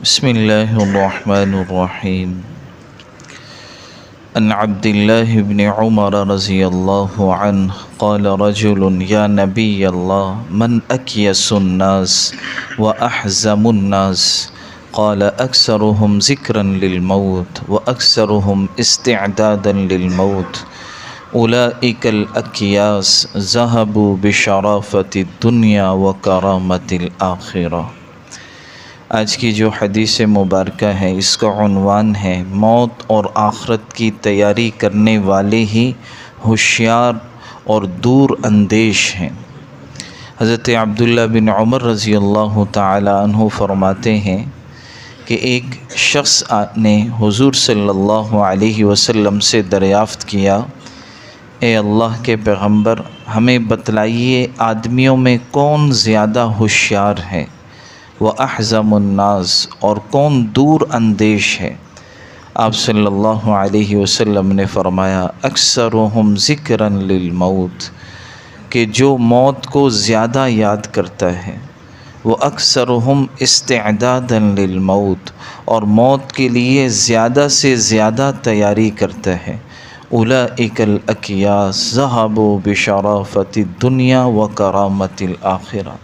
بسم الله الرحمن الرحيم. عن عبد الله بن عمر رضي الله عنه قال رجل يا نبي الله من أكيس الناس وأحزم الناس؟ قال أكثرهم ذكرا للموت وأكثرهم استعدادا للموت. أولئك الأكياس ذهبوا بشرافة الدنيا وكرامة الآخرة. آج کی جو حدیث مبارکہ ہے اس کا عنوان ہے موت اور آخرت کی تیاری کرنے والے ہی ہوشیار اور دور اندیش ہیں۔ حضرت عبداللہ بن عمر رضی اللہ تعالی عنہ فرماتے ہیں کہ ایک شخص نے حضور صلی اللہ علیہ وسلم سے دریافت کیا، اے اللہ کے پیغمبر، ہمیں بتلائیے آدمیوں میں کون زیادہ ہوشیار ہے، وَأَحْزَمُ النَّاسِ اور کون دور اندیش ہے؟ آپ صلی اللہ علیہ وسلم نے فرمایا اکثرہم ذکرا للموت، کہ جو موت کو زیادہ یاد کرتا ہے، وَأَكْثَرُهُمْ اسْتِعْدَادًا لِلْمَوْتِ اور موت کے لیے زیادہ سے زیادہ تیاری کرتا ہے۔ أُولَئِكَ الْأَكْيَاسُ ذَهَبُوا بِشَرَافَةِ الدُّنْيَا وَكَرَامَةِ الْآخِرَةِ،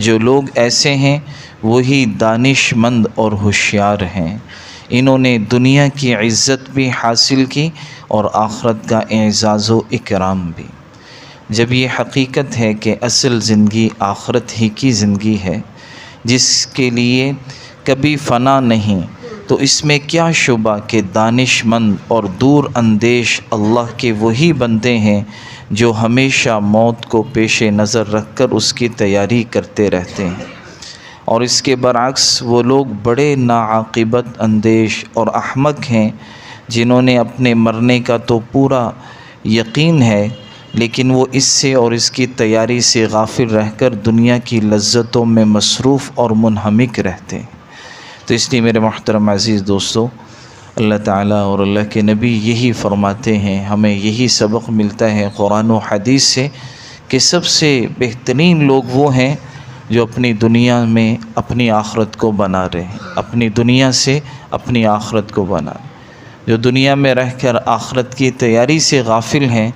جو لوگ ایسے ہیں وہی دانش مند اور ہوشیار ہیں، انہوں نے دنیا کی عزت بھی حاصل کی اور آخرت کا اعزاز و اکرام بھی۔ جب یہ حقیقت ہے کہ اصل زندگی آخرت ہی کی زندگی ہے جس کے لیے کبھی فنا نہیں، تو اس میں کیا شبہ کہ دانش مند اور دور اندیش اللہ کے وہی بندے ہیں جو ہمیشہ موت کو پیش نظر رکھ کر اس کی تیاری کرتے رہتے ہیں، اور اس کے برعکس وہ لوگ بڑے ناعاقبت اندیش اور احمق ہیں جنہوں نے اپنے مرنے کا تو پورا یقین ہے لیکن وہ اس سے اور اس کی تیاری سے غافل رہ کر دنیا کی لذتوں میں مصروف اور منہمک رہتے ہیں۔ تو اس لیے میرے محترم عزیز دوستو، اللہ تعالیٰ اور اللہ کے نبی یہی فرماتے ہیں، ہمیں یہی سبق ملتا ہے قرآن و حدیث سے کہ سب سے بہترین لوگ وہ ہیں جو اپنی دنیا میں اپنی آخرت کو بنا رہے ہیں، اپنی دنیا سے اپنی آخرت کو بنا رہے ہیں۔ جو دنیا میں رہ کر آخرت کی تیاری سے غافل ہیں،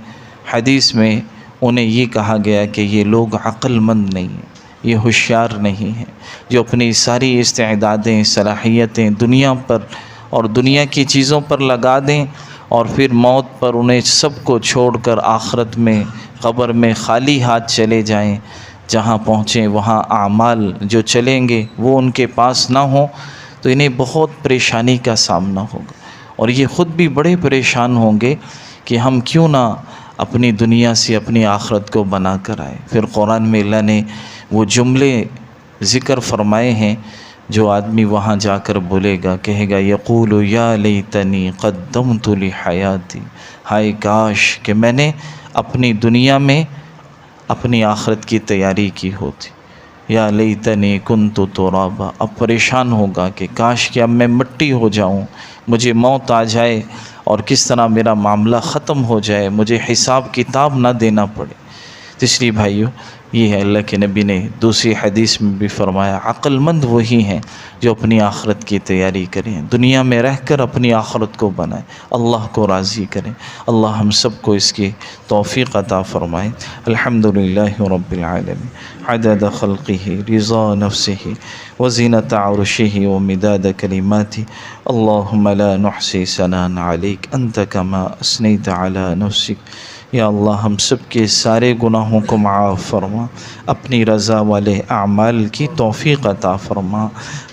حدیث میں انہیں یہ کہا گیا کہ یہ لوگ عقل مند نہیں ہیں، یہ ہوشیار نہیں ہیں، جو اپنی ساری استعدادیں صلاحیتیں دنیا پر اور دنیا کی چیزوں پر لگا دیں اور پھر موت پر انہیں سب کو چھوڑ کر آخرت میں قبر میں خالی ہاتھ چلے جائیں، جہاں پہنچیں وہاں اعمال جو چلیں گے وہ ان کے پاس نہ ہوں تو انہیں بہت پریشانی کا سامنا ہوگا، اور یہ خود بھی بڑے پریشان ہوں گے کہ ہم کیوں نہ اپنی دنیا سے اپنی آخرت کو بنا کر آئے۔ پھر قرآن میں اللہ نے وہ جملے ذکر فرمائے ہیں جو آدمی وہاں جا کر بولے گا، کہے گا یقول یا لیتنی قدمت لحیاتی، ہائے کاش کہ میں نے اپنی دنیا میں اپنی آخرت کی تیاری کی ہوتی، یا لیتنی کنت ترابا، اب پریشان ہوگا کہ کاش کہ اب میں مٹی ہو جاؤں، مجھے موت آ جائے اور کس طرح میرا معاملہ ختم ہو جائے، مجھے حساب کتاب نہ دینا پڑے۔ تو اس لیے بھائیو، یہ ہے اللہ کے نبی نے دوسری حدیث میں بھی فرمایا عقل مند وہی ہیں جو اپنی آخرت کی تیاری کریں، دنیا میں رہ کر اپنی آخرت کو بنائیں، اللہ کو راضی کریں۔ اللہ ہم سب کو اس کی توفیق عطا فرمائے۔ الحمدللہ رب العالمین، عدد خلقہ، رضا نفسہ، وزینۃ عرشہ، ومداد کلماتہ، اللہم لا نحصی ثناء علیک انت کما اثنیت علی نفسک۔ یا اللہ ہم سب کے سارے گناہوں کو معاف فرما، اپنی رضا والے اعمال کی توفیق عطا فرما،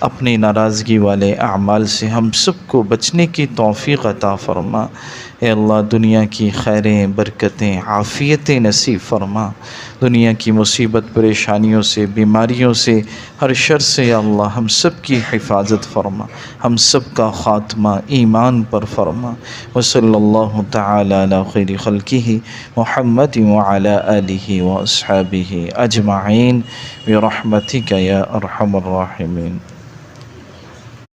اپنی ناراضگی والے اعمال سے ہم سب کو بچنے کی توفیق عطا فرما۔ اے اللہ دنیا کی خیریں، برکتیں، عافیتیں نصیب فرما، دنیا کی مصیبت پریشانیوں سے، بیماریوں سے، ہر شر سے یا اللہ ہم سب کی حفاظت فرما، ہم سب کا خاتمہ ایمان پر فرما۔ وصلی اللہ تعالی علی خیر خلقہ محمد وعلی آلہ واصحابہ اجمعین برحمتک یا ارحم الراحمین۔